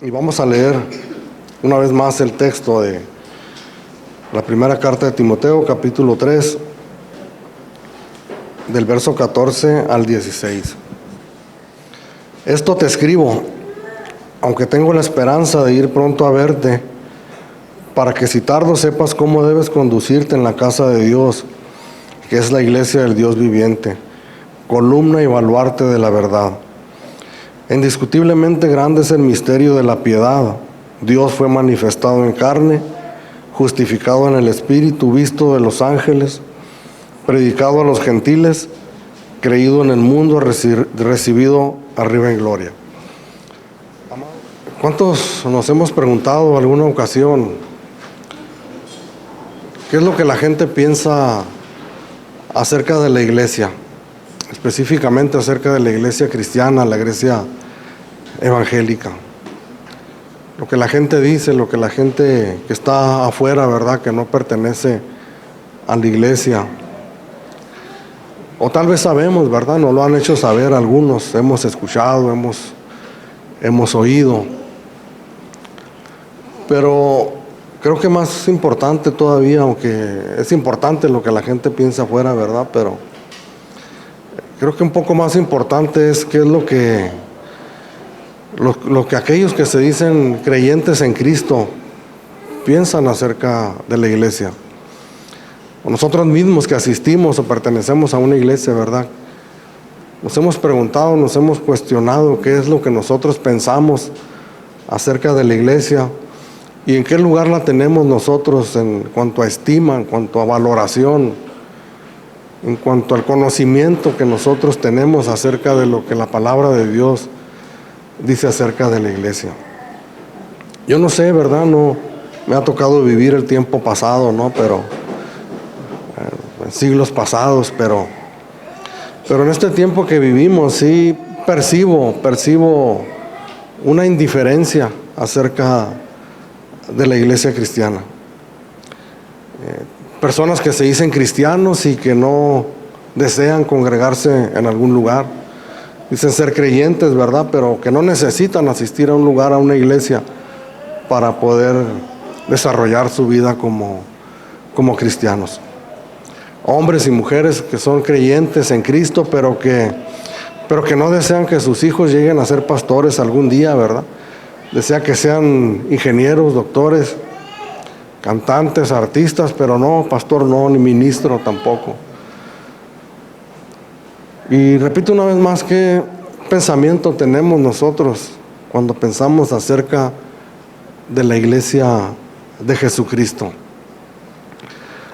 Y vamos a leer una vez más el texto de la primera carta de Timoteo, capítulo 3, del verso 14 al 16. Esto te escribo, aunque tengo la esperanza de ir pronto a verte, para que si tardo sepas cómo debes conducirte en la casa de Dios, que es la iglesia del Dios viviente, columna y baluarte de la verdad. Indiscutiblemente grande es el misterio de la piedad. Dios fue manifestado en carne, justificado en el Espíritu, visto de los ángeles, predicado a los gentiles, creído en el mundo, recibido arriba en gloria. ¿Cuántos nos hemos preguntado en alguna ocasión qué es lo que la gente piensa acerca de la iglesia? Específicamente acerca de la iglesia cristiana, la iglesia evangélica. Lo que la gente dice, lo que la gente que está afuera, ¿verdad?, que no pertenece a la iglesia. O tal vez sabemos, ¿verdad?, nos lo han hecho saber algunos, hemos escuchado, hemos oído. Pero creo que más importante todavía, aunque es importante lo que la gente piensa afuera, ¿verdad?, pero creo que un poco más importante es qué es lo que aquellos que se dicen creyentes en Cristo piensan acerca de la iglesia. O nosotros mismos que asistimos o pertenecemos a una iglesia, ¿verdad? Nos hemos preguntado, nos hemos cuestionado qué es lo que nosotros pensamos acerca de la iglesia y en qué lugar la tenemos nosotros en cuanto a estima, en cuanto a valoración, en cuanto al conocimiento que nosotros tenemos acerca de lo que la palabra de Dios dice acerca de la iglesia. Yo no sé, ¿verdad? No me ha tocado vivir el tiempo pasado, ¿no? Pero en siglos pasados, pero en este tiempo que vivimos sí percibo una indiferencia acerca de la iglesia cristiana. Personas que se dicen cristianos y que no desean congregarse en algún lugar. Dicen ser creyentes, ¿verdad?, pero que no necesitan asistir a un lugar, a una iglesia, para poder desarrollar su vida como cristianos. Hombres y mujeres que son creyentes en Cristo, pero que no desean que sus hijos lleguen a ser pastores algún día, ¿verdad? Desean que sean ingenieros, doctores, cantantes, artistas, pero no pastor, no, ni ministro tampoco. Y repito una vez más, ¿qué pensamiento tenemos nosotros cuando pensamos acerca de la iglesia de Jesucristo?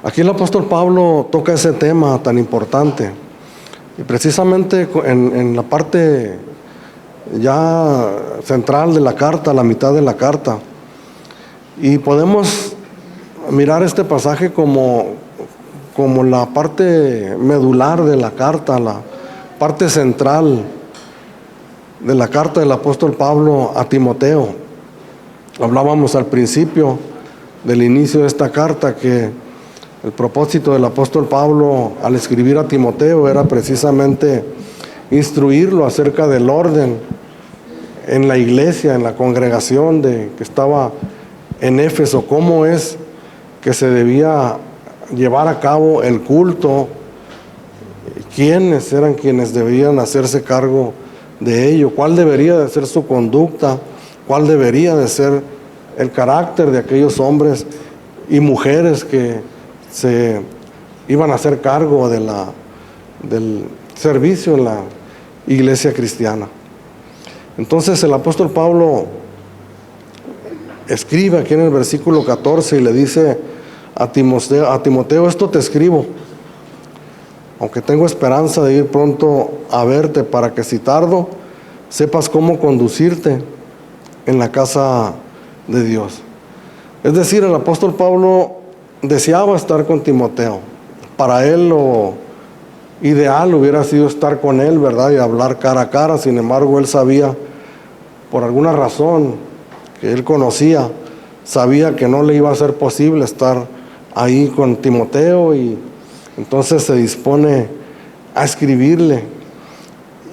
Aquí el apóstol Pablo toca ese tema tan importante y precisamente en la parte ya central de la carta, la mitad de la carta, y podemos mirar este pasaje como la parte medular de la carta, la parte central de la carta del apóstol Pablo a Timoteo. Hablábamos al principio del inicio de esta carta que el propósito del apóstol Pablo al escribir a Timoteo era precisamente instruirlo acerca del orden en la iglesia, en la congregación que estaba en Éfeso, cómo es que se debía llevar a cabo el culto, quiénes eran quienes debían hacerse cargo de ello, cuál debería de ser su conducta, cuál debería de ser el carácter de aquellos hombres y mujeres que se iban a hacer cargo del servicio en la iglesia cristiana. Entonces el apóstol Pablo escribe aquí en el versículo 14 y le dice a Timoteo, esto te escribo, aunque tengo esperanza de ir pronto a verte, para que si tardo sepas cómo conducirte en la casa de Dios. Es decir, el apóstol Pablo deseaba estar con Timoteo. Para él lo ideal hubiera sido estar con él, ¿verdad?, y hablar cara a cara. Sin embargo, él sabía, por alguna razón que él conocía, sabía que no le iba a ser posible estar ahí con Timoteo, y entonces se dispone a escribirle.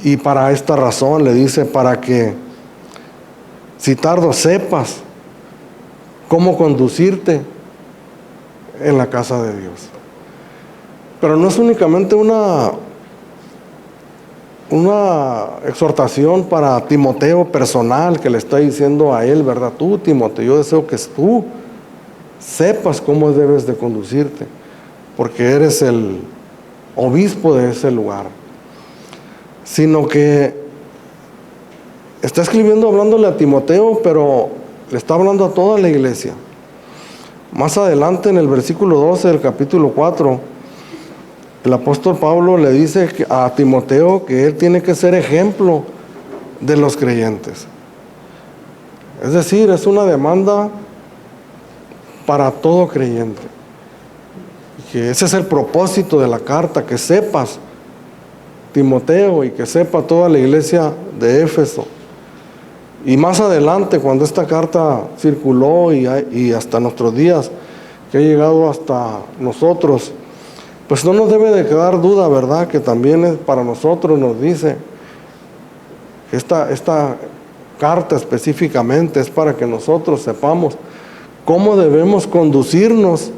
Y para esta razón le dice, para que si tardo, sepas cómo conducirte en la casa de Dios. Pero no es únicamente una exhortación para Timoteo personal que le está diciendo a él, ¿verdad? Tú, Timoteo, yo deseo que tú sepas cómo debes de conducirte, porque eres el obispo de ese lugar. Sino que está escribiendo hablándole a Timoteo, pero le está hablando a toda la iglesia. Más adelante en el versículo 12 del capítulo 4, el apóstol Pablo le dice a Timoteo que él tiene que ser ejemplo de los creyentes. Es decir, es una demanda para todo creyente. Que ese es el propósito de la carta, que sepas, Timoteo, y que sepa toda la iglesia de Éfeso. Y más adelante, cuando esta carta circuló y hasta nuestros días, que ha llegado hasta nosotros, pues no nos debe de quedar duda, ¿verdad? Que también es para nosotros, nos dice, que esta carta específicamente es para que nosotros sepamos cómo debemos conducirnos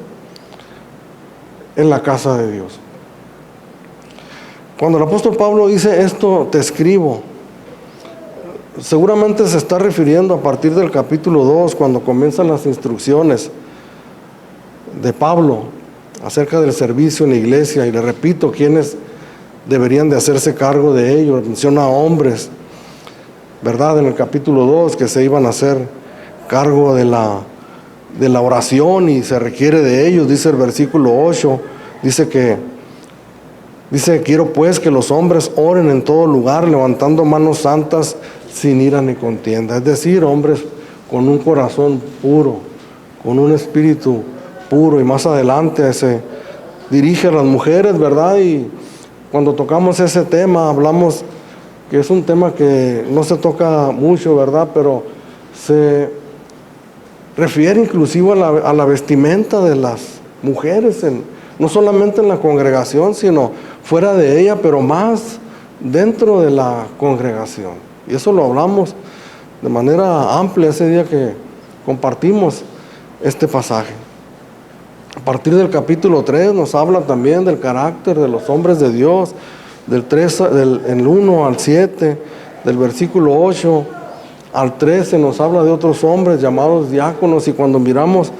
en la casa de Dios. Cuando el apóstol Pablo dice esto, te escribo, seguramente se está refiriendo a partir del capítulo 2, cuando comienzan las instrucciones de Pablo acerca del servicio en la iglesia, y le repito, quiénes deberían de hacerse cargo de ello. Menciona a hombres, ¿verdad? En el capítulo 2, que se iban a hacer cargo de la oración, y se requiere de ellos, dice el versículo 8, dice, quiero pues que los hombres oren en todo lugar, levantando manos santas, sin ira ni contienda. Es decir, hombres con un corazón puro, con un espíritu puro. Y más adelante se dirige a las mujeres, ¿verdad? Y cuando tocamos ese tema, hablamos que es un tema que no se toca mucho, ¿verdad? Pero se refiere inclusive a la vestimenta de las mujeres, no solamente en la congregación, sino fuera de ella, pero más dentro de la congregación. Y eso lo hablamos de manera amplia ese día que compartimos este pasaje. A partir del capítulo 3 nos habla también del carácter de los hombres de Dios, del 1 al 7, del versículo 8 al 13 nos habla de otros hombres llamados diáconos, y cuando miramos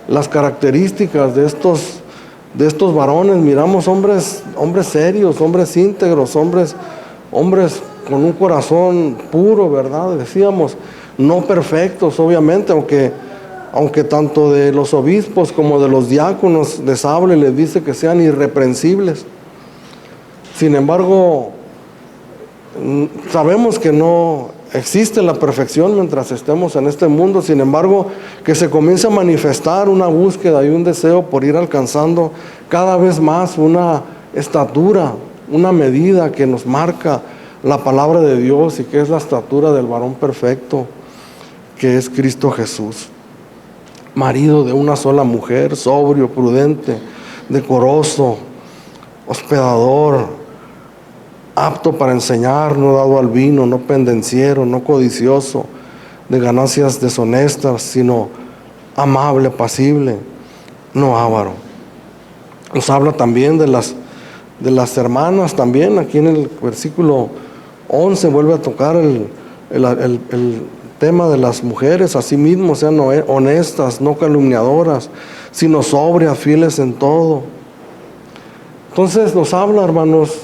las características de estos varones, miramos hombres serios, hombres íntegros, hombres con un corazón puro, ¿verdad? Decíamos, no perfectos, obviamente, aunque tanto de los obispos como de los diáconos les habla y les dice que sean irreprensibles. Sin embargo, sabemos que no existe la perfección mientras estemos en este mundo. Sin embargo, que se comience a manifestar una búsqueda y un deseo por ir alcanzando cada vez más una estatura, una medida que nos marca la palabra de Dios, y que es la estatura del varón perfecto, que es Cristo Jesús. Marido de una sola mujer, sobrio, prudente, decoroso, hospedador, apto para enseñar, no dado al vino, no pendenciero, no codicioso de ganancias deshonestas, sino amable, apacible, no avaro. Nos habla también de las hermanas, también aquí en el versículo 11 vuelve a tocar el tema de las mujeres. Asimismo sean honestas, no calumniadoras, sino sobrias, fieles en todo. Entonces nos habla, hermanos,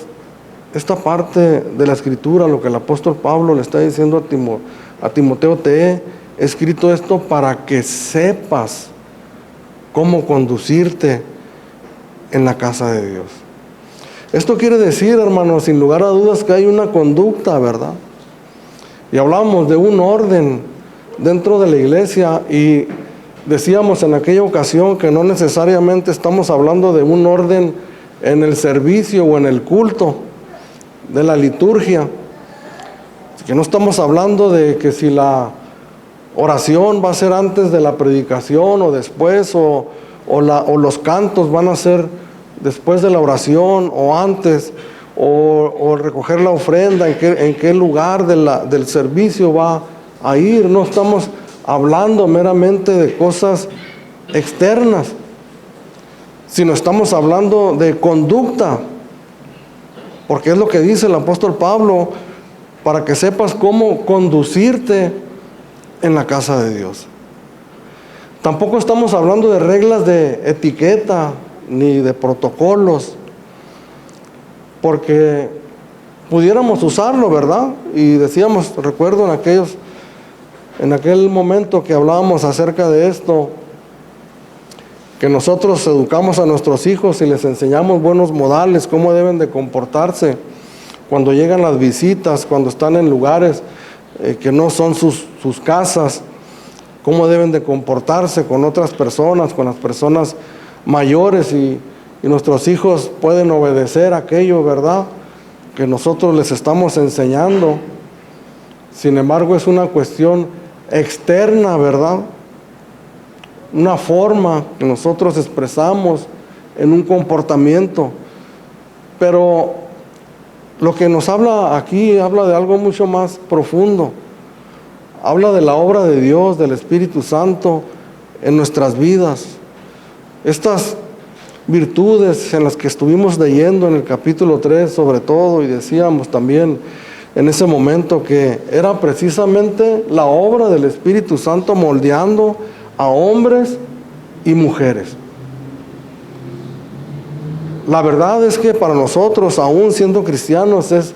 esta parte de la escritura, lo que el apóstol Pablo le está diciendo a Timoteo: te he escrito esto para que sepas cómo conducirte en la casa de Dios. Esto quiere decir, hermanos, sin lugar a dudas, que hay una conducta, ¿verdad? Y hablamos de un orden dentro de la iglesia, y decíamos en aquella ocasión que no necesariamente estamos hablando de un orden en el servicio o en el culto de la liturgia, que no estamos hablando de que si la oración va a ser antes de la predicación o después, o los cantos van a ser después de la oración o antes, o recoger la ofrenda, en qué lugar del servicio va a ir. No estamos hablando meramente de cosas externas, sino estamos hablando de conducta, porque es lo que dice el apóstol Pablo, para que sepas cómo conducirte en la casa de Dios. Tampoco estamos hablando de reglas de etiqueta ni de protocolos, porque pudiéramos usarlo, ¿verdad? Y decíamos, recuerdo en aquel momento que hablábamos acerca de esto, que nosotros educamos a nuestros hijos y les enseñamos buenos modales, cómo deben de comportarse cuando llegan las visitas, cuando están en lugares que no son sus casas, cómo deben de comportarse con otras personas, con las personas mayores, y nuestros hijos pueden obedecer aquello, ¿verdad?, que nosotros les estamos enseñando. Sin embargo, es una cuestión externa, ¿verdad?, una forma que nosotros expresamos en un comportamiento. Pero lo que nos habla aquí, habla de algo mucho más profundo. Habla de la obra de Dios, del Espíritu Santo en nuestras vidas. Estas virtudes en las que estuvimos leyendo en el capítulo 3 sobre todo, y decíamos también en ese momento que era precisamente la obra del Espíritu Santo moldeando a hombres y mujeres. La verdad es que para nosotros, aún siendo cristianos, es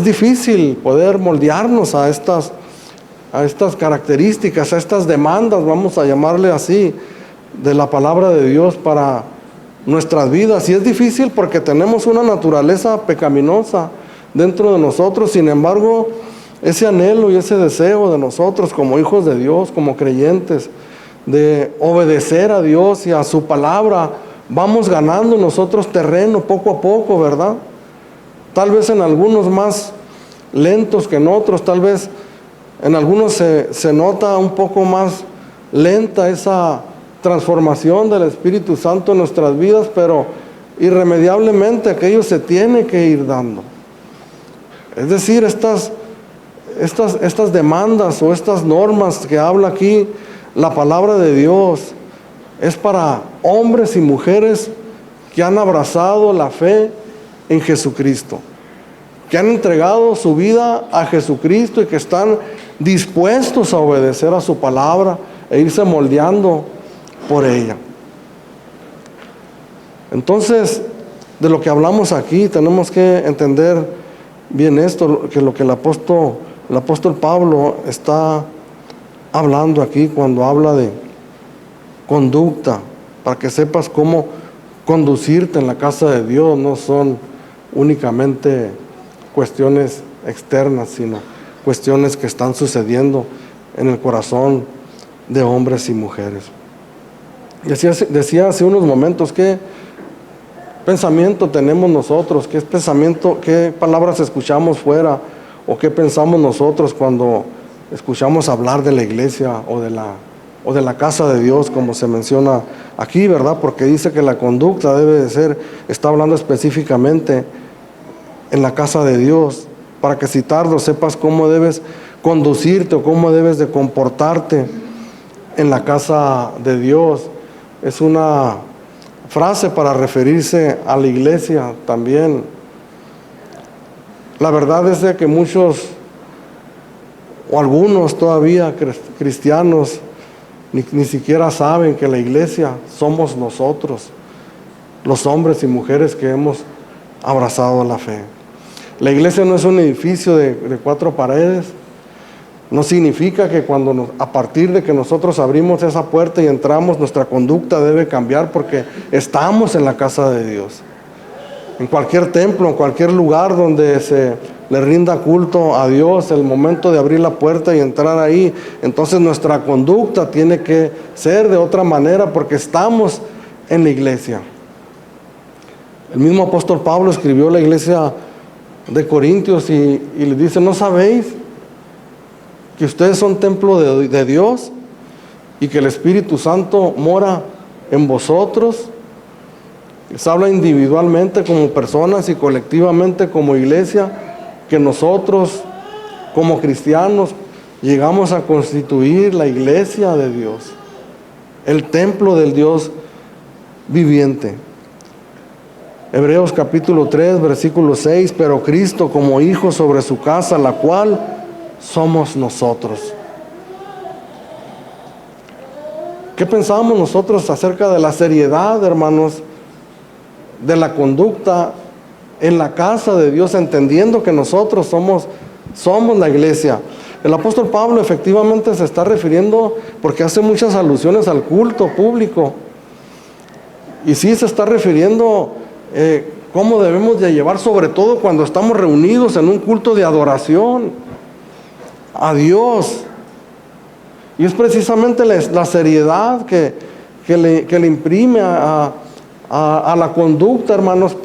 difícil poder moldearnos a estas características, a estas demandas, vamos a llamarle así, de la palabra de Dios para nuestras vidas. Y es difícil porque tenemos una naturaleza pecaminosa dentro de nosotros. Sin embargo, ese anhelo y ese deseo de nosotros como hijos de Dios, como creyentes, de obedecer a Dios y a su palabra, vamos ganando nosotros terreno poco a poco, ¿verdad? Tal vez en algunos más lentos que en otros, tal vez en algunos se nota un poco más lenta esa transformación del Espíritu Santo en nuestras vidas, pero irremediablemente aquello se tiene que ir dando. Es decir, estas demandas o estas normas que habla aquí la palabra de Dios es para hombres y mujeres que han abrazado la fe en Jesucristo, que han entregado su vida a Jesucristo y que están dispuestos a obedecer a su palabra e irse moldeando por ella. Entonces, de lo que hablamos aquí, tenemos que entender bien esto, que lo que el apóstol Pablo está hablando aquí cuando habla de conducta, para que sepas cómo conducirte en la casa de Dios. No son únicamente cuestiones externas, sino cuestiones que están sucediendo en el corazón de hombres y mujeres. Decía hace unos momentos, ¿qué pensamiento tenemos nosotros? ¿Qué palabras escuchamos fuera? ¿O qué pensamos nosotros cuando escuchamos hablar de la iglesia o de la casa de Dios, como se menciona aquí, ¿verdad? Porque dice que la conducta debe de ser, está hablando específicamente en la casa de Dios, para que citarlo sepas cómo debes conducirte o cómo debes de comportarte en la casa de Dios. Es una frase para referirse a la iglesia también. La verdad es de que muchos o algunos todavía cristianos ni siquiera saben que la iglesia somos nosotros, los hombres y mujeres que hemos abrazado la fe. La iglesia no es un edificio de 4 paredes. No significa que a partir de que nosotros abrimos esa puerta y entramos, nuestra conducta debe cambiar, porque estamos en la casa de Dios. En cualquier templo, en cualquier lugar donde se le rinda culto a Dios, el momento de abrir la puerta y entrar ahí, entonces nuestra conducta tiene que ser de otra manera, porque estamos en la iglesia. El mismo apóstol Pablo escribió a la iglesia de Corintios y le dice: ¿no sabéis que ustedes son templo de Dios y que el Espíritu Santo mora en vosotros? Les habla individualmente como personas y colectivamente como iglesia, que nosotros como cristianos llegamos a constituir la iglesia de Dios, el templo del Dios viviente. Hebreos capítulo 3, versículo 6, pero Cristo como hijo sobre su casa, la cual somos nosotros. ¿Qué pensamos nosotros acerca de la seriedad, hermanos, de la conducta en la casa de Dios, entendiendo que nosotros somos la iglesia? El apóstol Pablo efectivamente se está refiriendo, porque hace muchas alusiones al culto público, y sí se está refiriendo cómo debemos de llevar, sobre todo cuando estamos reunidos en un culto de adoración a Dios. Y es precisamente la seriedad que le imprime a la conducta, hermanos,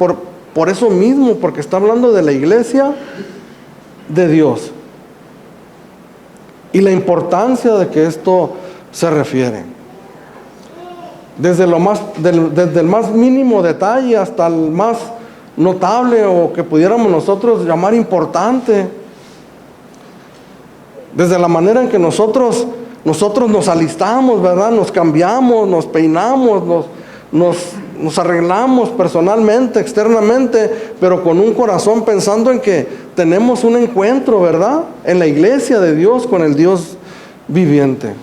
por eso mismo, porque está hablando de la iglesia de Dios y la importancia de que esto se refiere. Desde el más mínimo detalle hasta el más notable, o que pudiéramos nosotros llamar importante. Desde la manera en que nosotros nos alistamos, ¿verdad? Nos cambiamos, nos peinamos, nos arreglamos personalmente, externamente, pero con un corazón pensando en que tenemos un encuentro, ¿verdad?, en la iglesia de Dios con el Dios viviente.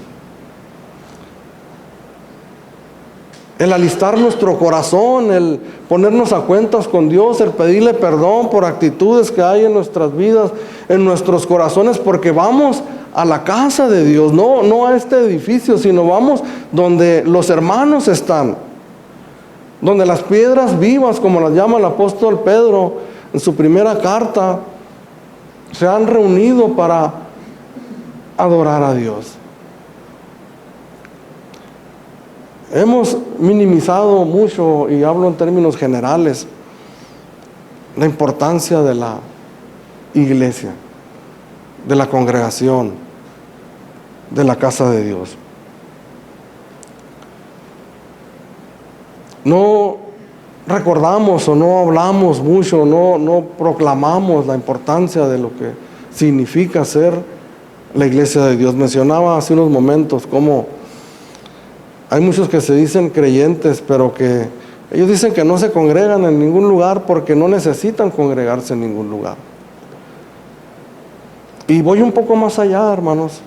El alistar nuestro corazón, el ponernos a cuentas con Dios, el pedirle perdón por actitudes que hay en nuestras vidas, en nuestros corazones, porque vamos a la casa de Dios, no a este edificio, sino vamos donde los hermanos están, donde las piedras vivas, como las llama el apóstol Pedro en su primera carta, se han reunido para adorar a Dios. Hemos minimizado mucho, y hablo en términos generales, la importancia de la iglesia, de la congregación, de la casa de Dios. No recordamos o no hablamos mucho, no proclamamos la importancia de lo que significa ser la iglesia de Dios. Mencionaba hace unos momentos cómo hay muchos que se dicen creyentes, pero que ellos dicen que no se congregan en ningún lugar porque no necesitan congregarse en ningún lugar. Y voy un poco más allá, hermanos.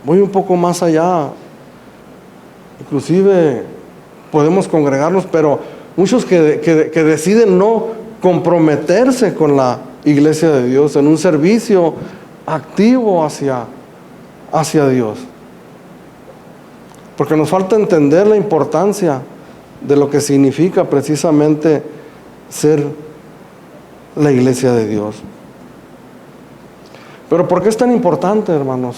Voy un poco más allá. Inclusive podemos congregarnos, pero muchos que deciden no comprometerse con la iglesia de Dios en un servicio activo hacia Dios. Porque nos falta entender la importancia de lo que significa precisamente ser la iglesia de Dios. Pero ¿por qué es tan importante, hermanos?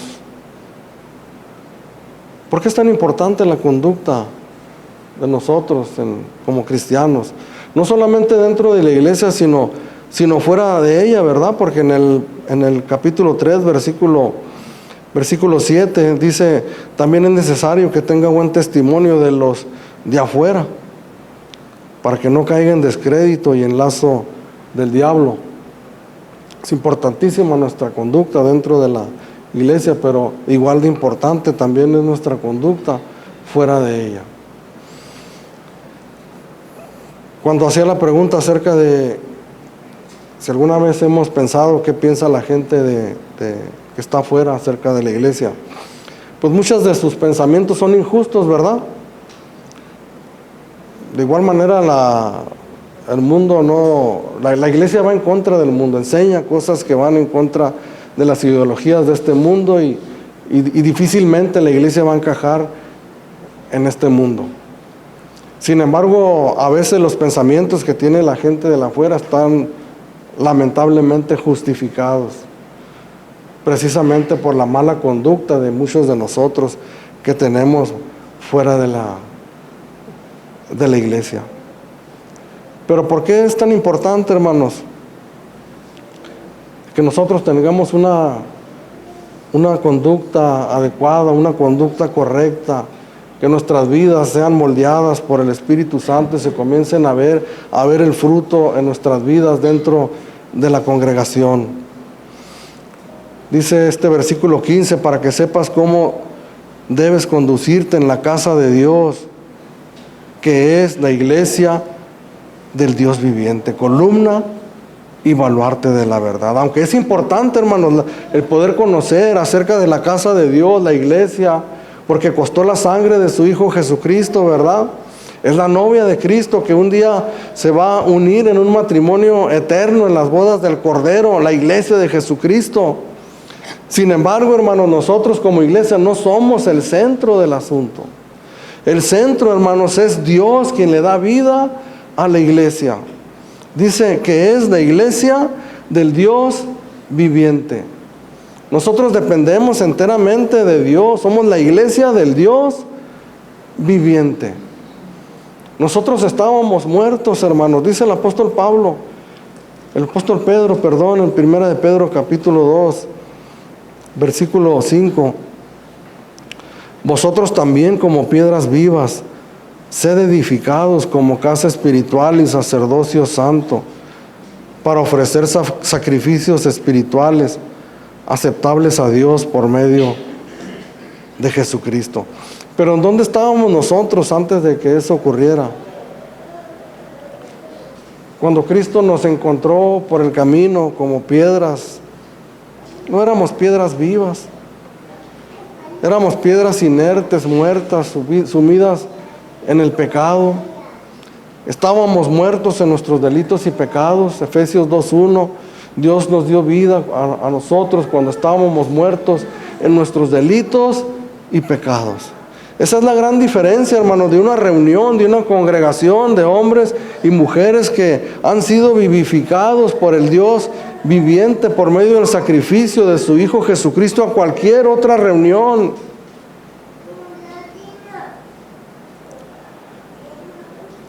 ¿Por qué es tan importante la conducta de nosotros como cristianos? No solamente dentro de la iglesia, sino fuera de ella, ¿verdad? Porque en el capítulo 3, versículo 7, dice: también es necesario que tenga buen testimonio de los de afuera, para que no caiga en descrédito y en lazo del diablo. Es importantísima nuestra conducta dentro de la iglesia, pero igual de importante también es nuestra conducta fuera de ella. Cuando hacía la pregunta acerca de si alguna vez hemos pensado qué piensa la gente que está afuera acerca de la iglesia, pues muchos de sus pensamientos son injustos, ¿verdad? De igual manera el mundo la iglesia va en contra del mundo, enseña cosas que van en contra de las ideologías de este mundo, y difícilmente la iglesia va a encajar en este mundo. Sin embargo, a veces los pensamientos que tiene la gente de la afuera están lamentablemente justificados, precisamente por la mala conducta de muchos de nosotros que tenemos fuera de la iglesia. Pero ¿por qué es tan importante, hermanos, que nosotros tengamos una conducta adecuada, una conducta correcta, que nuestras vidas sean moldeadas por el Espíritu Santo y se comiencen a ver el fruto en nuestras vidas dentro de la congregación? Dice este versículo 15, para que sepas cómo debes conducirte en la casa de Dios, que es la iglesia del Dios viviente, columna y baluarte de la verdad. Aunque es importante, hermanos, el poder conocer acerca de la casa de Dios, la iglesia, porque costó la sangre de su Hijo Jesucristo, ¿verdad? Es la novia de Cristo que un día se va a unir en un matrimonio eterno en las bodas del Cordero, la iglesia de Jesucristo. Sin embargo, hermanos, nosotros como iglesia no somos el centro del asunto. El centro, hermanos, es Dios quien le da vida a la iglesia. Dice que es la iglesia del Dios viviente. Nosotros dependemos enteramente de Dios. Somos la iglesia del Dios viviente. Nosotros estábamos muertos, hermanos. Dice el apóstol Pedro, en 1 de Pedro capítulo 2, versículo 5. Vosotros también como piedras vivas, sed edificados como casa espiritual y sacerdocio santo, para ofrecer sacrificios espirituales aceptables a Dios por medio de Jesucristo. Pero ¿en dónde estábamos nosotros antes de que eso ocurriera? Cuando Cristo nos encontró por el camino como piedras, no éramos piedras vivas, éramos piedras inertes, muertas, sumidas en el pecado. Estábamos muertos en nuestros delitos y pecados. Efesios 2:1. Dios nos dio vida a nosotros cuando estábamos muertos en nuestros delitos y pecados. Esa es la gran diferencia, hermanos, de una reunión, de una congregación de hombres y mujeres que han sido vivificados por el Dios viviente por medio del sacrificio de su Hijo Jesucristo, a cualquier otra reunión.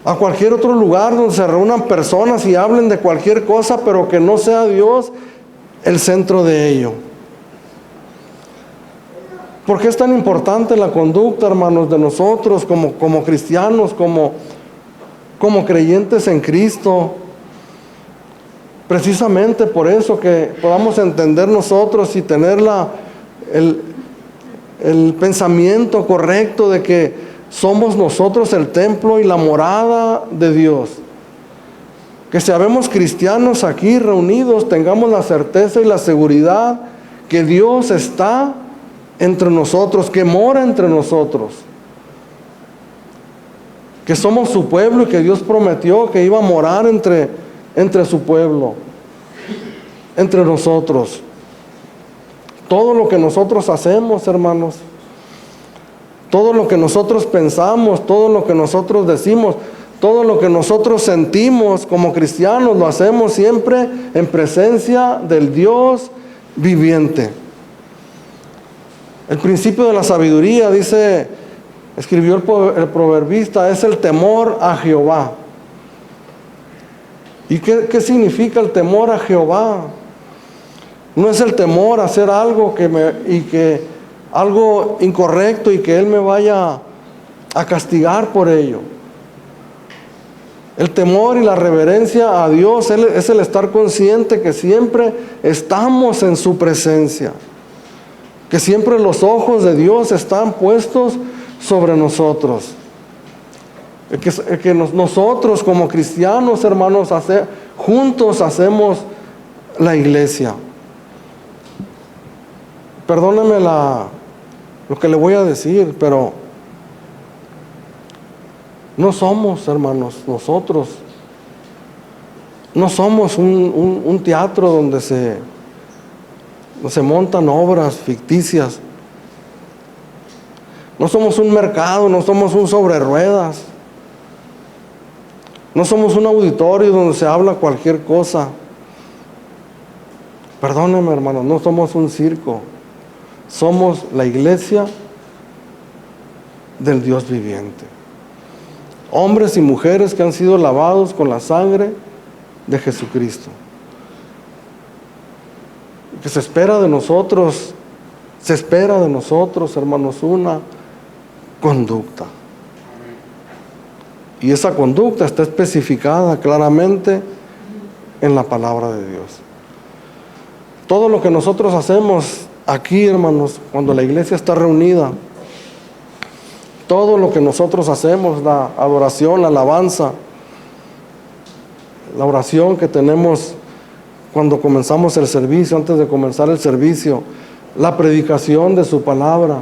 A cualquier otro lugar donde se reúnan personas y hablen de cualquier cosa, pero que no sea Dios el centro de ello. ¿Por qué es tan importante la conducta, hermanos, de nosotros como cristianos, como creyentes en Cristo? Precisamente por eso, que podamos entender nosotros y tener el pensamiento correcto de que somos nosotros el templo y la morada de Dios. Que si habemos cristianos aquí reunidos, tengamos la certeza y la seguridad que Dios está entre nosotros, que mora entre nosotros, que somos su pueblo y que Dios prometió que iba a morar entre su pueblo, entre nosotros. Todo lo que nosotros hacemos, hermanos, todo lo que nosotros pensamos, todo lo que nosotros decimos, todo lo que nosotros sentimos como cristianos, lo hacemos siempre en presencia del Dios viviente. El principio de la sabiduría, escribió el proverbista, es el temor a Jehová. ¿Y qué significa el temor a Jehová? No es el temor a hacer algo algo incorrecto y que Él me vaya a castigar por ello. El temor y la reverencia a Dios es el estar consciente que siempre estamos en su presencia, que siempre los ojos de Dios están puestos sobre nosotros. Que nosotros como cristianos, hermanos, juntos hacemos la iglesia. Perdóneme lo que le voy a decir, pero no somos, hermanos, nosotros no somos un teatro donde se montan obras ficticias. No somos un mercado, no somos un sobre ruedas. No somos un auditorio donde se habla cualquier cosa. Perdónenme, hermanos, no somos un circo. Somos la iglesia del Dios viviente. Hombres y mujeres que han sido lavados con la sangre de Jesucristo. Que se espera de nosotros, hermanos, una conducta. Y esa conducta está especificada claramente en la palabra de Dios. Todo lo que nosotros hacemos aquí, hermanos, cuando la iglesia está reunida, todo lo que nosotros hacemos, la adoración, la alabanza, la oración que tenemos cuando comenzamos el servicio, antes de comenzar el servicio, la predicación de su palabra,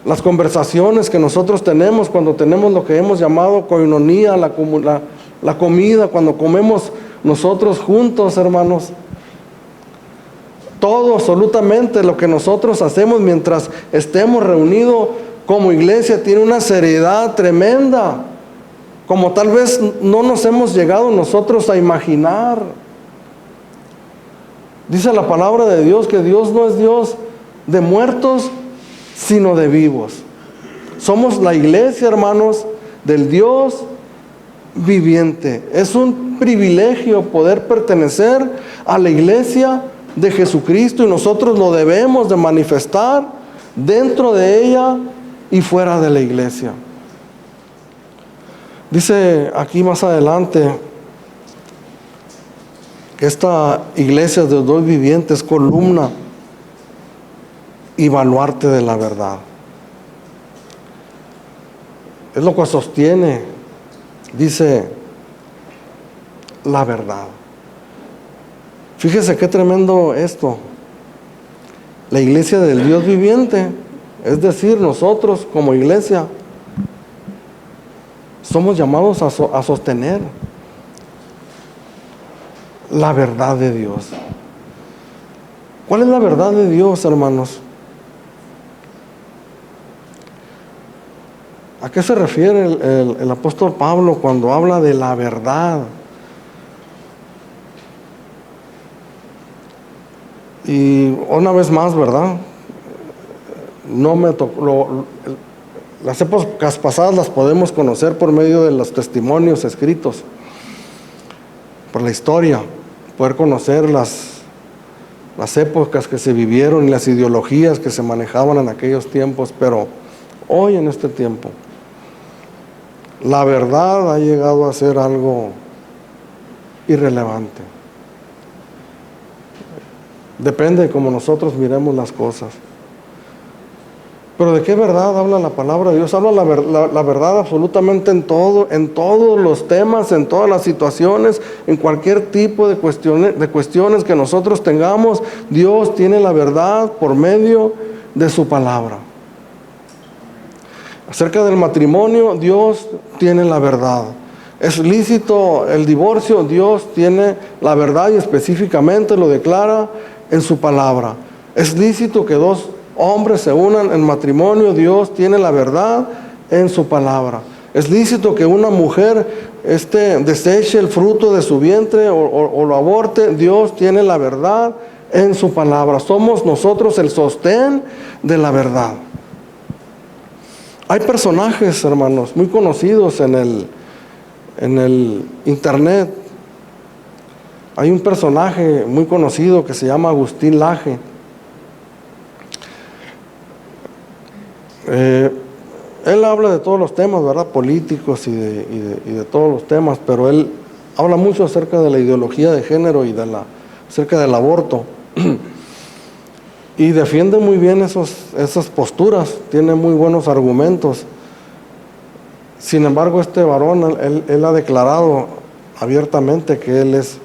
las conversaciones que nosotros tenemos cuando tenemos lo que hemos llamado coinonía, la comida, cuando comemos nosotros juntos, hermanos. Todo, absolutamente lo que nosotros hacemos mientras estemos reunidos como iglesia tiene una seriedad tremenda, como tal vez no nos hemos llegado nosotros a imaginar. Dice la palabra de Dios que Dios no es Dios de muertos, sino de vivos. Somos la iglesia, hermanos, del Dios viviente. Es un privilegio poder pertenecer a la iglesia de Jesucristo y nosotros lo debemos de manifestar dentro de ella y fuera de la iglesia. Dice aquí más adelante que esta iglesia de Dios viviente es columna y baluarte de la verdad. Es lo que sostiene, dice, la verdad. Fíjese qué tremendo esto. La iglesia del Dios viviente, es decir, nosotros como iglesia, somos llamados a sostener la verdad de Dios. ¿Cuál es la verdad de Dios, hermanos? ¿A qué se refiere el apóstol Pablo cuando habla de la verdad? Y una vez más, ¿verdad? No me tocó. Las épocas pasadas las podemos conocer por medio de los testimonios escritos, por la historia, poder conocer las épocas que se vivieron y las ideologías que se manejaban en aquellos tiempos, pero hoy en este tiempo, la verdad ha llegado a ser algo irrelevante. Depende de cómo nosotros miremos las cosas. Pero ¿de qué verdad habla la palabra de Dios? Habla la verdad absolutamente en todo, en todos los temas, en todas las situaciones, en cualquier tipo de cuestiones que nosotros tengamos. Dios tiene la verdad por medio de su palabra. Acerca del matrimonio, Dios tiene la verdad. ¿Es lícito el divorcio? Dios tiene la verdad y específicamente lo declara en su palabra. ¿Es lícito que dos hombres se unan en matrimonio? Dios tiene la verdad en su palabra. ¿Es lícito que una mujer deseche el fruto de su vientre o lo aborte? Dios tiene la verdad en su palabra. Somos nosotros el sostén de la verdad. Hay personajes, hermanos, muy conocidos en el internet. Hay un personaje muy conocido que se llama Agustín Laje. Él habla de todos los temas, ¿verdad? Políticos y de todos los temas, pero él habla mucho acerca de la ideología de género y acerca del aborto. Y defiende muy bien esas posturas, tiene muy buenos argumentos. Sin embargo, este varón, él ha declarado abiertamente que él es,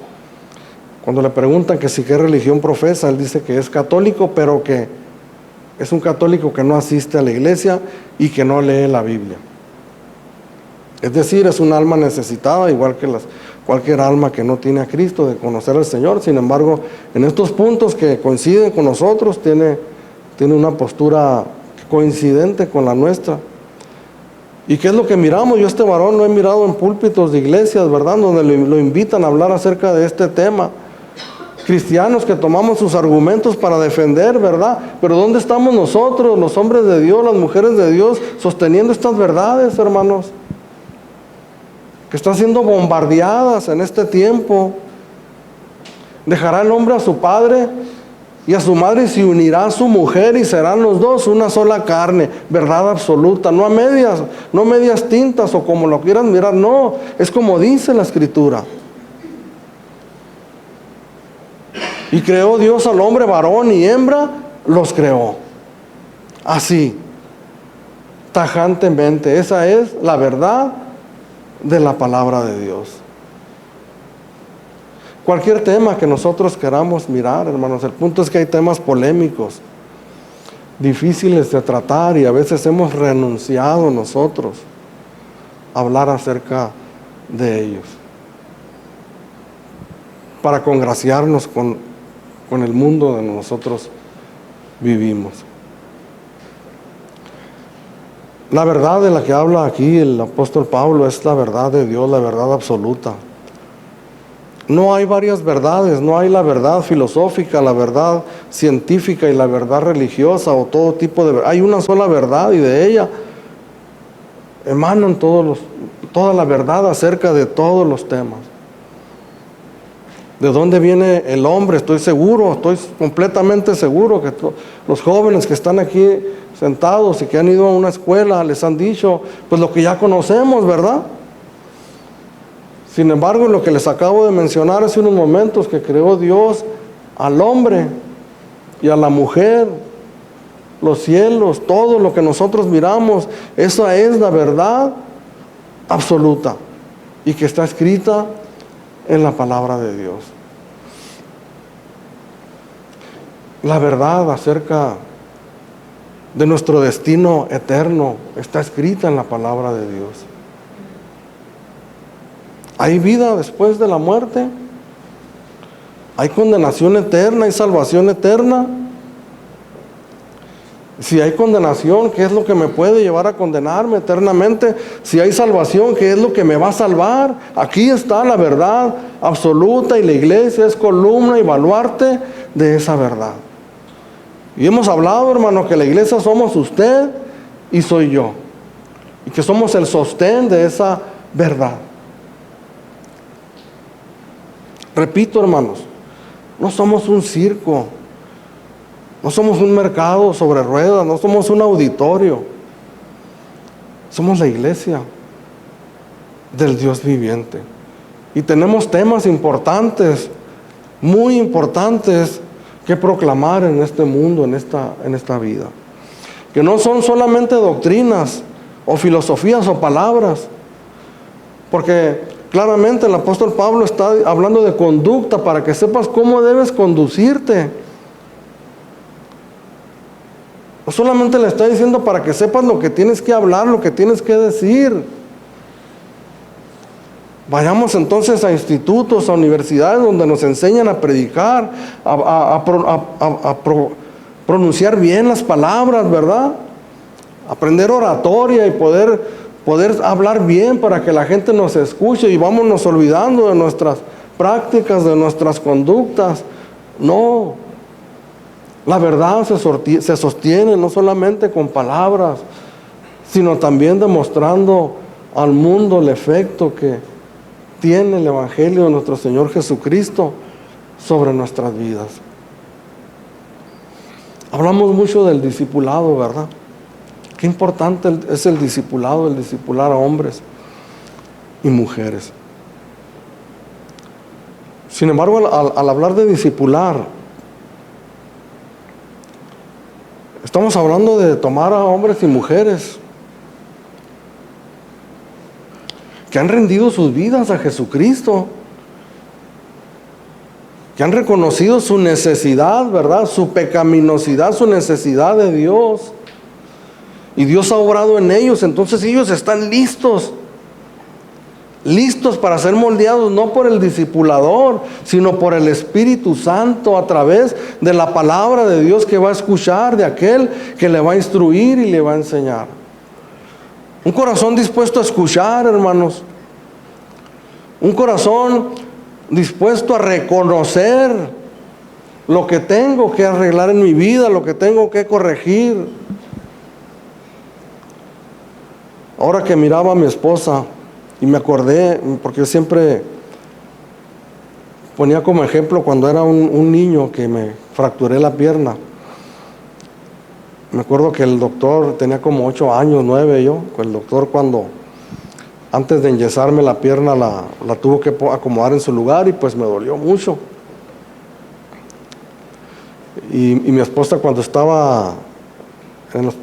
cuando le preguntan que si qué religión profesa, él dice que es católico, pero que es un católico que no asiste a la iglesia y que no lee la Biblia. Es decir, es un alma necesitada, igual que cualquier alma que no tiene a Cristo, de conocer al Señor. Sin embargo, en estos puntos que coinciden con nosotros, tiene una postura coincidente con la nuestra. ¿Y qué es lo que miramos? Yo este varón lo he mirado en púlpitos de iglesias, ¿verdad?, donde lo invitan a hablar acerca de este tema. Cristianos que tomamos sus argumentos para defender, ¿verdad? Pero ¿dónde estamos nosotros, los hombres de Dios, las mujeres de Dios, sosteniendo estas verdades, hermanos? Que están siendo bombardeadas en este tiempo. Dejará el hombre a su padre y a su madre y se unirá a su mujer y serán los dos una sola carne. Verdad absoluta, no a medias, no medias tintas o como lo quieran mirar, no, es como dice la Escritura. Y creó Dios al hombre, varón y hembra, los creó. Así, tajantemente. Esa es la verdad de la palabra de Dios. Cualquier tema que nosotros queramos mirar, hermanos, el punto es que hay temas polémicos, difíciles de tratar, y a veces hemos renunciado nosotros a hablar acerca de ellos para congraciarnos con el mundo donde nosotros vivimos. La verdad de la que habla aquí el apóstol Pablo es la verdad de Dios, la verdad absoluta. No hay varias verdades, no hay la verdad filosófica, la verdad científica y la verdad religiosa o todo tipo de verdad. Hay una sola verdad y de ella emanan toda la verdad acerca de todos los temas. ¿De dónde viene el hombre? Estoy completamente seguro que los jóvenes que están aquí sentados y que han ido a una escuela les han dicho pues lo que ya conocemos, ¿verdad? Sin embargo, lo que les acabo de mencionar hace unos momentos, que creó Dios al hombre y a la mujer, los cielos, todo lo que nosotros miramos, esa es la verdad absoluta y que está escrita en la palabra de Dios. La verdad acerca de nuestro destino eterno está escrita en la palabra de Dios. ¿Hay vida después de la muerte? ¿Hay condenación eterna? ¿Hay salvación eterna? Si hay condenación, ¿qué es lo que me puede llevar a condenarme eternamente? Si hay salvación, ¿qué es lo que me va a salvar? Aquí está la verdad absoluta y la iglesia es columna y baluarte de esa verdad. Y hemos hablado, hermano, que la iglesia somos usted y soy yo. Y que somos el sostén de esa verdad. Repito, hermanos, no somos un circo, no somos un mercado sobre ruedas, no somos un auditorio. Somos la iglesia del Dios viviente. Y tenemos temas importantes, muy importantes, que proclamar en este mundo, en esta vida. Que no son solamente doctrinas o filosofías o palabras, porque claramente el apóstol Pablo está hablando de conducta para que sepas cómo debes conducirte. No solamente le está diciendo para que sepas lo que tienes que hablar, lo que tienes que decir. Vayamos entonces a institutos, a universidades donde nos enseñan a predicar, a pronunciar bien las palabras, ¿verdad? Aprender oratoria y poder hablar bien para que la gente nos escuche y vámonos olvidando de nuestras prácticas, de nuestras conductas. No, la verdad se sostiene no solamente con palabras, sino también demostrando al mundo el efecto que tiene el Evangelio de nuestro Señor Jesucristo sobre nuestras vidas. Hablamos mucho del discipulado, ¿verdad? Qué importante es el discipulado, el discipular a hombres y mujeres. Sin embargo, al hablar de discipular, estamos hablando de tomar a hombres y mujeres que han rendido sus vidas a Jesucristo, que han reconocido su necesidad, ¿verdad? Su pecaminosidad, su necesidad de Dios. Y Dios ha obrado en ellos, entonces ellos están listos para ser moldeados no por el discipulador, sino por el Espíritu Santo a través de la palabra de Dios que va a escuchar de aquel que le va a instruir y le va a enseñar. Un corazón dispuesto a escuchar, hermanos. Un corazón dispuesto a reconocer lo que tengo que arreglar en mi vida, lo que tengo que corregir. Ahora que miraba a mi esposa y me acordé, porque yo siempre ponía como ejemplo cuando era un niño que me fracturé la pierna. Me acuerdo que el doctor, tenía como 8 años, 9 yo, el doctor antes de enyesarme la pierna la tuvo que acomodar en su lugar y pues me dolió mucho. Y mi esposa, cuando estaba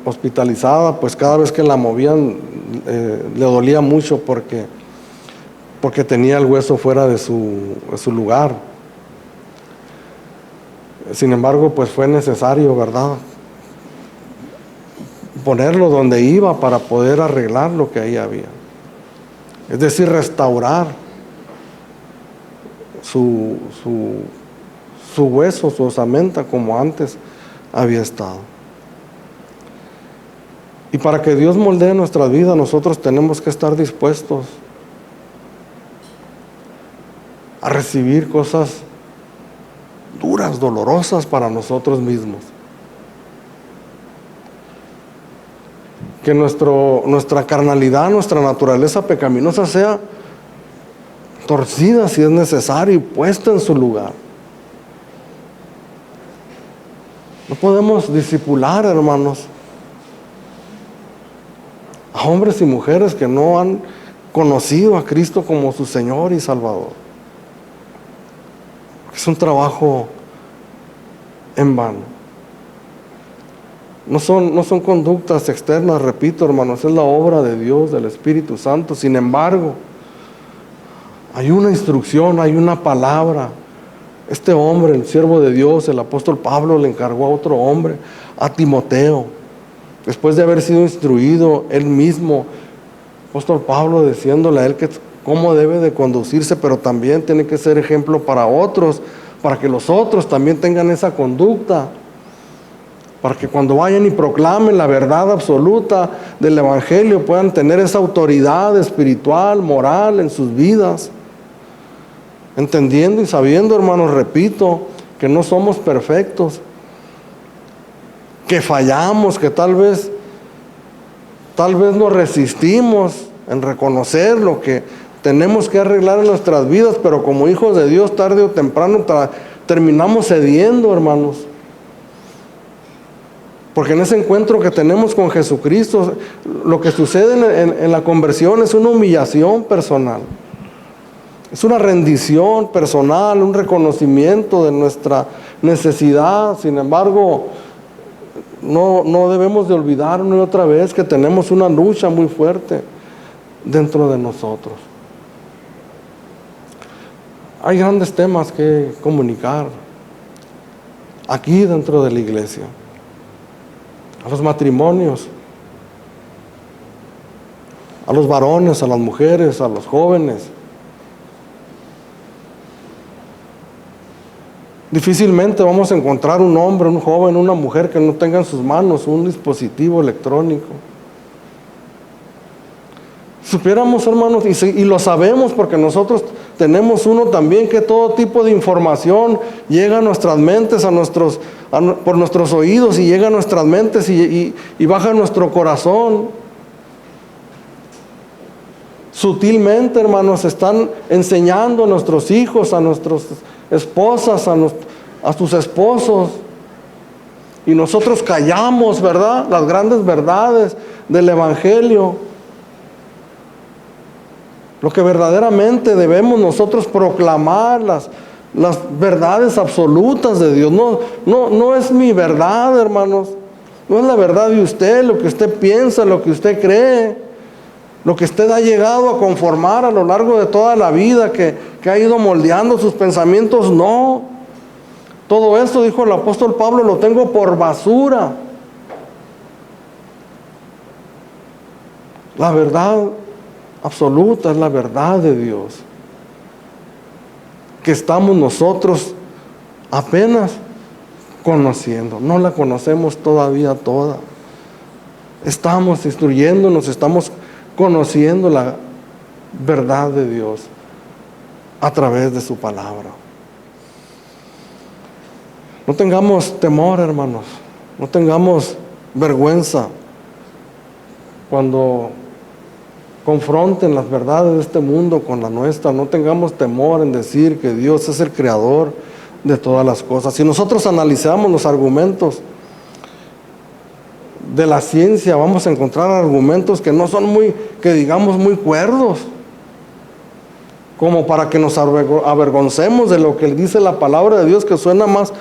hospitalizada, pues cada vez que la movían le dolía mucho porque tenía el hueso fuera de su lugar. Sin embargo, pues fue necesario, ¿verdad?, ponerlo donde iba para poder arreglar lo que ahí había. Es decir, restaurar su hueso, su osamenta, como antes había estado. Y para que Dios moldee nuestra vida, nosotros tenemos que estar dispuestos a recibir cosas duras, dolorosas para nosotros mismos. Que nuestra carnalidad, nuestra naturaleza pecaminosa sea torcida si es necesario y puesta en su lugar. No podemos discipular, hermanos, a hombres y mujeres que no han conocido a Cristo como su Señor y Salvador. Es un trabajo en vano. No son conductas externas, repito, hermanos, es la obra de Dios, del Espíritu Santo. Sin embargo, hay una instrucción, hay una palabra. Este hombre, el siervo de Dios, el apóstol Pablo, le encargó a otro hombre, a Timoteo, después de haber sido instruido él mismo, apóstol Pablo diciéndole a él que cómo debe de conducirse, pero también tiene que ser ejemplo para otros, para que los otros también tengan esa conducta, para que cuando vayan y proclamen la verdad absoluta del Evangelio puedan tener esa autoridad espiritual, moral en sus vidas, entendiendo y sabiendo, hermanos, repito, que no somos perfectos, que fallamos, que tal vez nos resistimos en reconocer lo que tenemos que arreglar en nuestras vidas, pero como hijos de Dios, tarde o temprano terminamos cediendo, hermanos. Porque en ese encuentro que tenemos con Jesucristo, lo que sucede en la conversión es una humillación personal. Es una rendición personal, un reconocimiento de nuestra necesidad. Sin embargo, no debemos de olvidar una y otra vez que tenemos una lucha muy fuerte dentro de nosotros. Hay grandes temas que comunicar aquí dentro de la iglesia. A los matrimonios, a los varones, a las mujeres, a los jóvenes. Difícilmente vamos a encontrar un hombre, un joven, una mujer que no tenga en sus manos un dispositivo electrónico. Supiéramos, hermanos, y lo sabemos porque nosotros tenemos uno también, que todo tipo de información llega a nuestras mentes, por nuestros oídos, y llega a nuestras mentes y baja a nuestro corazón. Sutilmente, hermanos, están enseñando a nuestros hijos, a nuestras esposas, a sus esposos, y nosotros callamos, ¿verdad?, las grandes verdades del Evangelio. Lo que verdaderamente debemos nosotros proclamar, las verdades absolutas de Dios. No es mi verdad, hermanos. No es la verdad de usted, lo que usted piensa, lo que usted cree, lo que usted ha llegado a conformar a lo largo de toda la vida, que ha ido moldeando sus pensamientos. No. Todo eso, dijo el apóstol Pablo, lo tengo por basura. La verdad absoluta es la verdad de Dios, que estamos nosotros apenas conociendo. No la conocemos todavía toda. Estamos instruyéndonos, estamos conociendo la verdad de Dios a través de su palabra. No tengamos temor, hermanos, no tengamos vergüenza cuando confronten las verdades de este mundo con la nuestra. No tengamos temor en decir que Dios es el creador de todas las cosas. Si nosotros analizamos los argumentos de la ciencia, vamos a encontrar argumentos que no son muy cuerdos. como para que nos avergoncemos de lo que dice la palabra de Dios, que suena más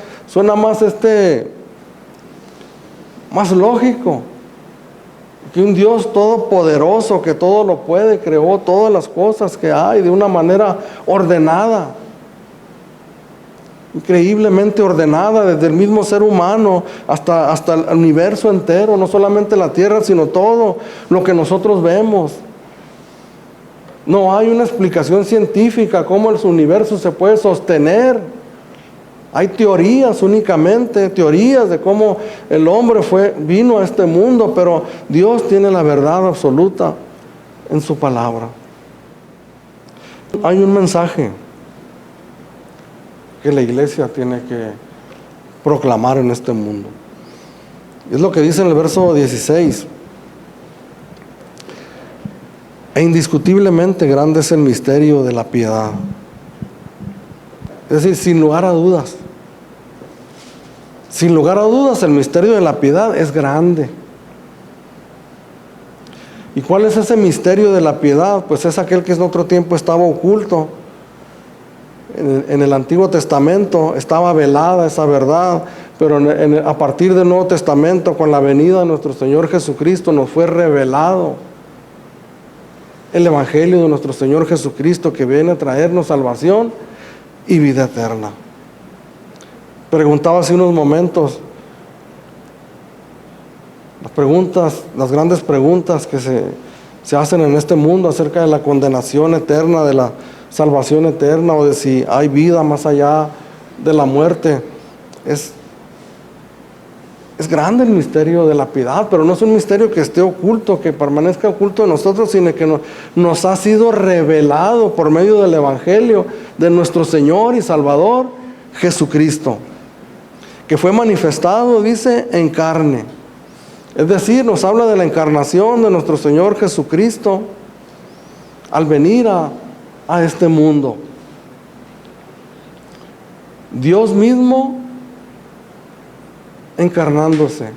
más lógico, que un Dios todopoderoso, que todo lo puede, creó todas las cosas que hay de una manera ordenada, increíblemente ordenada, desde el mismo ser humano hasta el universo entero, no solamente la tierra, sino todo lo que nosotros vemos. No hay una explicación científica cómo el universo se puede sostener. Hay teorías únicamente, teorías de cómo el hombre vino a este mundo, pero Dios tiene la verdad absoluta en su palabra. Hay un mensaje que la iglesia tiene que proclamar en este mundo. Es lo que dice en el verso 16. E indiscutiblemente grande es el misterio de la piedad. Es decir, sin lugar a dudas. Sin lugar a dudas, el misterio de la piedad es grande. ¿Y cuál es ese misterio de la piedad? Pues es aquel que en otro tiempo estaba oculto. En el Antiguo Testamento estaba velada esa verdad, pero a partir del Nuevo Testamento, con la venida de nuestro Señor Jesucristo, nos fue revelado el Evangelio de nuestro Señor Jesucristo, que viene a traernos salvación y vida eterna. Preguntaba hace unos momentos, las grandes preguntas que se hacen en este mundo acerca de la condenación eterna, de la salvación eterna, o de si hay vida más allá de la muerte. Es grande el misterio de la piedad, pero no es un misterio que esté oculto, que permanezca oculto de nosotros, sino que nos ha sido revelado por medio del Evangelio de nuestro Señor y Salvador Jesucristo, que fue manifestado, dice, en carne. Es decir, nos habla de la encarnación de nuestro Señor Jesucristo al venir a este mundo. Dios mismo encarnándose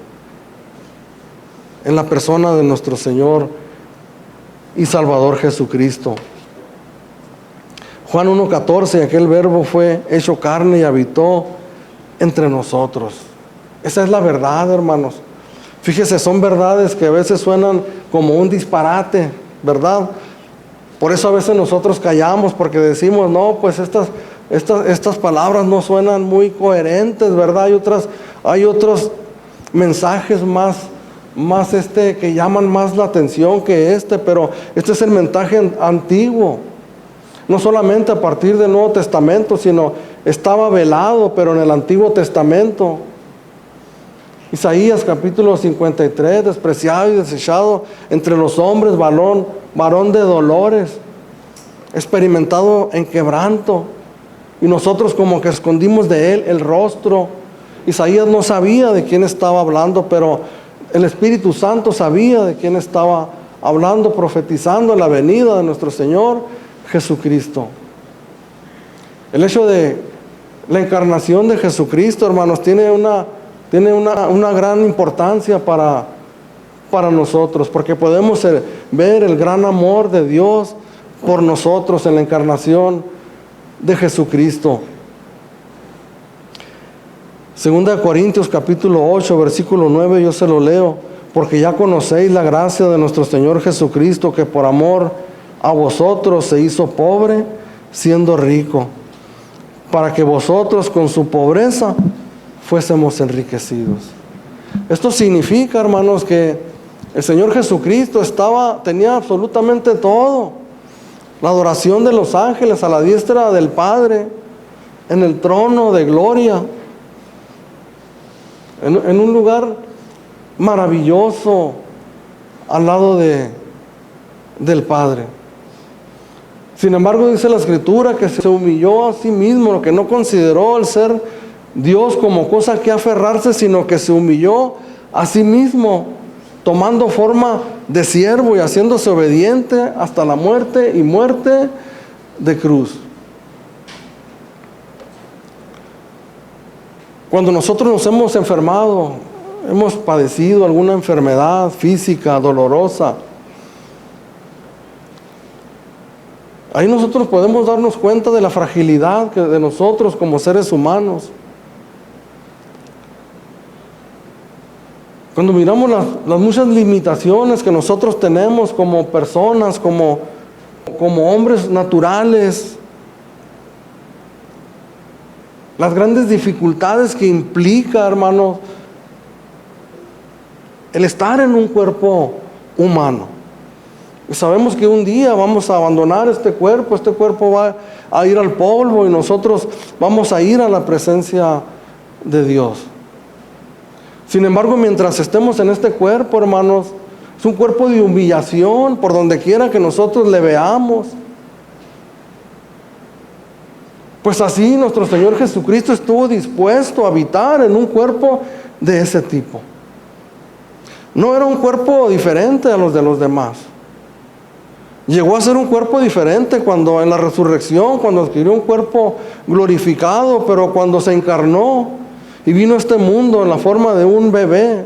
en la persona de nuestro Señor y Salvador Jesucristo. Juan 1:14, aquel verbo fue hecho carne y habitó entre nosotros. Esa es la verdad, hermanos. Fíjese, son verdades que a veces suenan como un disparate, ¿verdad? Por eso a veces nosotros callamos, porque decimos, no, pues estas palabras no suenan muy coherentes, ¿verdad? Hay otros mensajes más que llaman más la atención que pero este es el mensaje antiguo. No solamente a partir del Nuevo Testamento, sino estaba velado, pero en el Antiguo Testamento. Isaías capítulo 53, despreciado y desechado entre los hombres, varón de dolores, experimentado en quebranto. Y nosotros como que escondimos de él el rostro. Isaías no sabía de quién estaba hablando, pero el Espíritu Santo sabía de quién estaba hablando, profetizando la venida de nuestro Señor Jesucristo. El hecho de la encarnación de Jesucristo, hermanos, tiene una gran importancia para nosotros, porque podemos ver el gran amor de Dios por nosotros en la encarnación de Jesucristo. Segunda de Corintios capítulo 8, versículo 9, yo se lo leo. Porque ya conocéis la gracia de nuestro Señor Jesucristo, que por amor a vosotros se hizo pobre, siendo rico, para que vosotros con su pobreza fuésemos enriquecidos. Esto significa, hermanos, que el Señor Jesucristo tenía absolutamente todo. La adoración de los ángeles a la diestra del Padre, en el trono de gloria, en un lugar maravilloso al lado del Padre. Sin embargo, dice la Escritura que se humilló a sí mismo, lo que no consideró el ser Dios como cosa que aferrarse, sino que se humilló a sí mismo, tomando forma de siervo y haciéndose obediente hasta la muerte y muerte de cruz. Cuando nosotros nos hemos enfermado, hemos padecido alguna enfermedad física dolorosa, Ahí nosotros podemos darnos cuenta de la fragilidad de nosotros como seres humanos. Cuando miramos las muchas limitaciones que nosotros tenemos como personas, como hombres naturales, las grandes dificultades que implica, hermanos, el estar en un cuerpo humano. Y sabemos que un día vamos a abandonar este cuerpo va a ir al polvo y nosotros vamos a ir a la presencia de Dios. Sin embargo, mientras estemos en este cuerpo, hermanos, es un cuerpo de humillación por donde quiera que nosotros le veamos. Pues así nuestro Señor Jesucristo estuvo dispuesto a habitar en un cuerpo de ese tipo. No era un cuerpo diferente a los de los demás. Llegó a ser un cuerpo diferente cuando en la resurrección, cuando adquirió un cuerpo glorificado, pero cuando se encarnó y vino a este mundo en la forma de un bebé,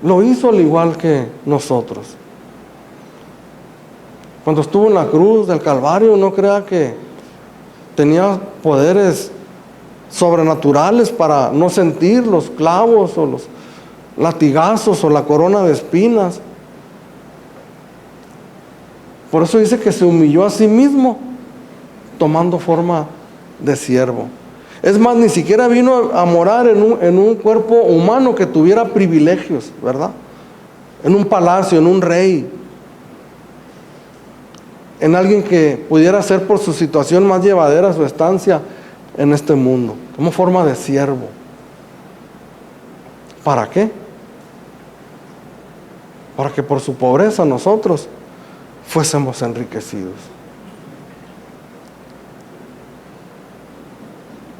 lo hizo al igual que nosotros. Cuando estuvo en la cruz del Calvario, no crea que tenía poderes sobrenaturales para no sentir los clavos o los latigazos o la corona de espinas. Por eso dice que se humilló a sí mismo, tomando forma de siervo. Es más, ni siquiera vino a morar en un cuerpo humano que tuviera privilegios, ¿verdad? En un palacio, en un rey, en alguien que pudiera ser por su situación más llevadera su estancia en este mundo. Tomó forma de siervo. ¿Para qué? Para que por su pobreza nosotros fuésemos enriquecidos.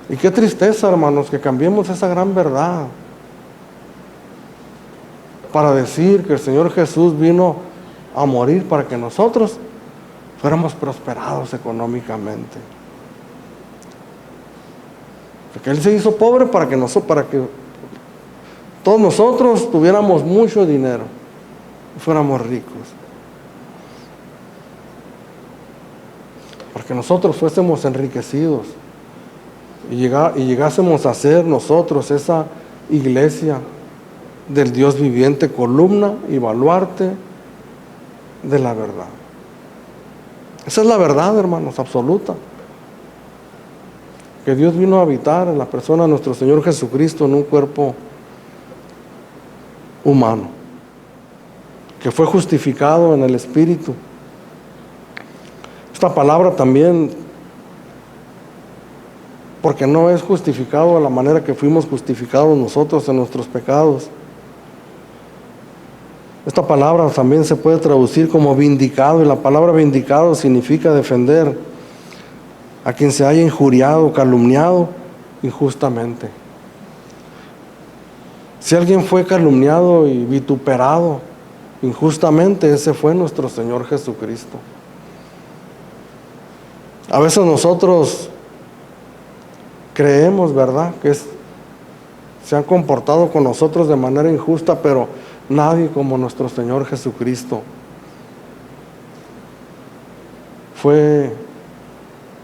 Y qué tristeza, hermanos, que cambiemos esa gran verdad para decir que el Señor Jesús vino a morir para que nosotros fuéramos prosperados económicamente. Porque Él se hizo pobre para que todos nosotros tuviéramos mucho dinero y fuéramos ricos. Para que nosotros fuésemos enriquecidos y llegásemos a ser nosotros esa iglesia del Dios viviente, columna y baluarte de la verdad. Esa es la verdad, hermanos, absoluta. Que Dios vino a habitar en la persona de nuestro Señor Jesucristo en un cuerpo humano, que fue justificado en el Espíritu. Esta palabra también, porque no es justificado de la manera que fuimos justificados nosotros en nuestros pecados. Esta palabra también se puede traducir como vindicado, y la palabra vindicado significa defender a quien se haya injuriado, calumniado injustamente. Si alguien fue calumniado y vituperado injustamente, ese fue nuestro Señor Jesucristo. A veces nosotros creemos, ¿verdad?, que se han comportado con nosotros de manera injusta, pero nadie como nuestro Señor Jesucristo. Fue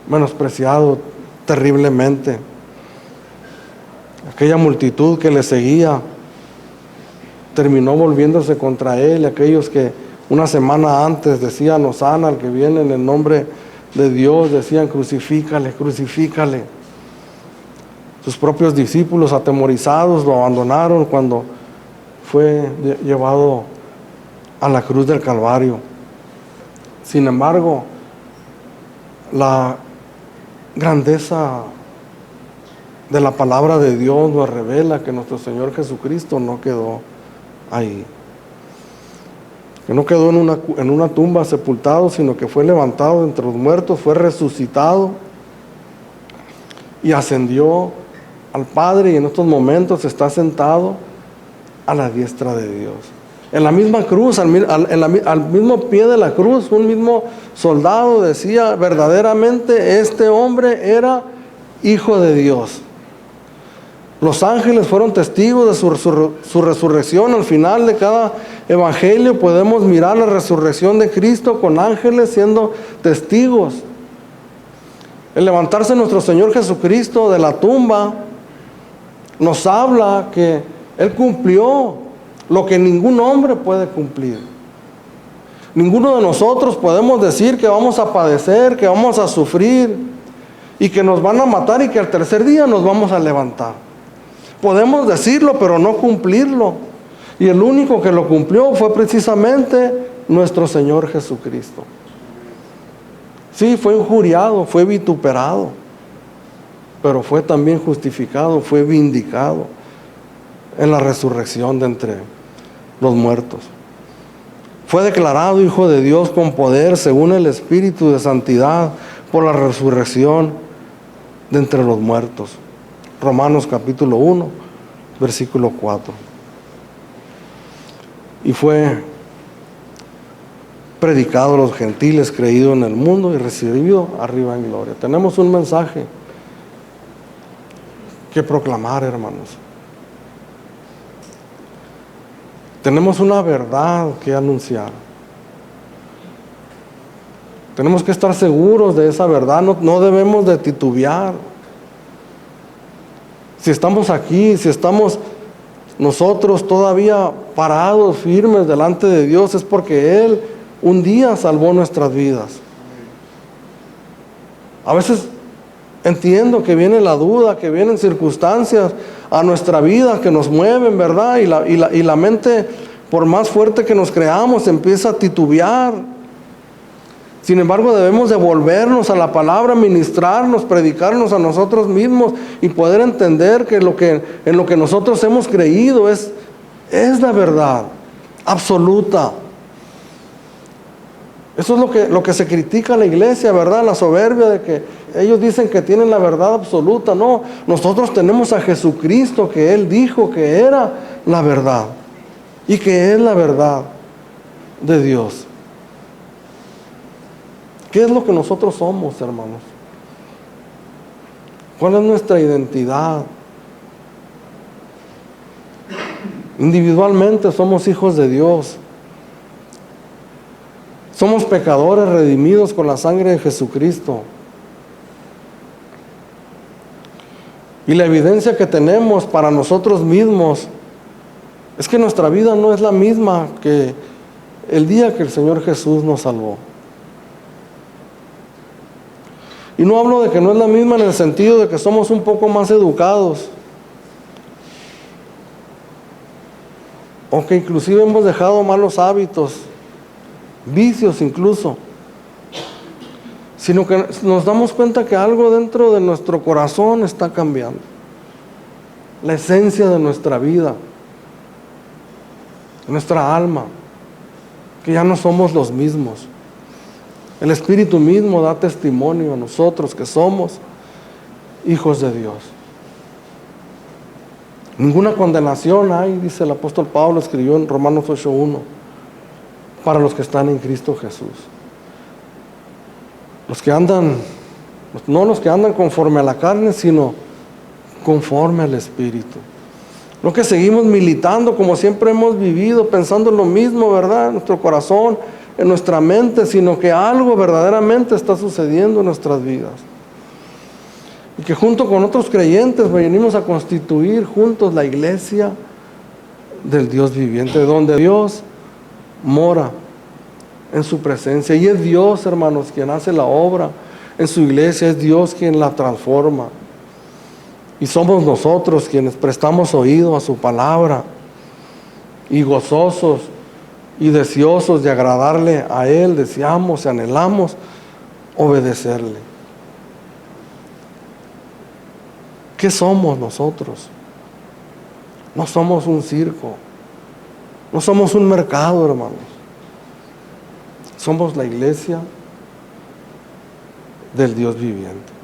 menospreciado terriblemente. Aquella multitud que le seguía terminó volviéndose contra Él. Aquellos que una semana antes decían Hosana al que viene en el nombre de Dios, decían crucifícale, crucifícale. Sus propios discípulos atemorizados lo abandonaron cuando fue llevado a la cruz del Calvario. Sin embargo, la grandeza de la palabra de Dios nos revela que nuestro Señor Jesucristo no quedó ahí, que no quedó en una tumba sepultado, sino que fue levantado entre los muertos, fue resucitado y ascendió al Padre, y en estos momentos está sentado a la diestra de Dios. En la misma cruz, al mismo pie de la cruz, un mismo soldado decía: verdaderamente este hombre era Hijo de Dios. Los ángeles fueron testigos de su resurrección. Al final de cada evangelio podemos mirar la resurrección de Cristo con ángeles siendo testigos. El levantarse nuestro Señor Jesucristo de la tumba nos habla que Él cumplió lo que ningún hombre puede cumplir. Ninguno de nosotros podemos decir que vamos a padecer, que vamos a sufrir y que nos van a matar y que al tercer día nos vamos a levantar. Podemos decirlo, pero no cumplirlo. Y el único que lo cumplió fue precisamente nuestro Señor Jesucristo. Sí, fue injuriado, fue vituperado, pero fue también justificado, fue vindicado en la resurrección de entre los muertos. Fue declarado Hijo de Dios con poder según el Espíritu de santidad por la resurrección de entre los muertos. Romanos capítulo 1, versículo 4. Y fue predicado a los gentiles, creído en el mundo y recibido arriba en gloria. Tenemos un mensaje que proclamar, hermanos. Tenemos una verdad que anunciar. Tenemos que estar seguros de esa verdad, no debemos de titubear. Si estamos aquí, si estamos nosotros todavía parados, firmes delante de Dios, es porque Él un día salvó nuestras vidas. A veces entiendo que viene la duda, que vienen circunstancias a nuestra vida que nos mueven, ¿verdad? Y la mente, por más fuerte que nos creamos, empieza a titubear. Sin embargo, debemos devolvernos a la palabra, ministrarnos, predicarnos a nosotros mismos y poder entender que en lo que nosotros hemos creído es la verdad absoluta. Eso es lo que se critica a la iglesia, ¿verdad? La soberbia de que ellos dicen que tienen la verdad absoluta. No, nosotros tenemos a Jesucristo, que Él dijo que era la verdad y que es la verdad de Dios. ¿Qué es lo que nosotros somos, hermanos? ¿Cuál es nuestra identidad? Individualmente somos hijos de Dios. Somos pecadores redimidos con la sangre de Jesucristo. Y la evidencia que tenemos para nosotros mismos es que nuestra vida no es la misma que el día que el Señor Jesús nos salvó. Y no hablo de que no es la misma en el sentido de que somos un poco más educados, o que inclusive hemos dejado malos hábitos, vicios incluso, sino que nos damos cuenta que algo dentro de nuestro corazón está cambiando. La esencia de nuestra vida, nuestra alma, que ya no somos los mismos. El Espíritu mismo da testimonio a nosotros que somos hijos de Dios. Ninguna condenación hay, dice el apóstol Pablo, escribió en Romanos 8:1, para los que están en Cristo Jesús. Los que andan, no los que andan conforme a la carne, sino conforme al Espíritu. No que seguimos militando como siempre hemos vivido, pensando en lo mismo, ¿verdad? En nuestro corazón, en nuestra mente, sino que algo verdaderamente está sucediendo en nuestras vidas. Y que junto con otros creyentes venimos a constituir juntos la iglesia del Dios viviente, donde Dios mora en su presencia. Y es Dios, hermanos, quien hace la obra en su iglesia, es Dios quien la transforma. Y somos nosotros quienes prestamos oído a su palabra y gozosos y deseosos de agradarle a Él, deseamos y anhelamos obedecerle. ¿Qué somos nosotros? No somos un circo, no somos un mercado, hermanos. Somos la iglesia del Dios viviente.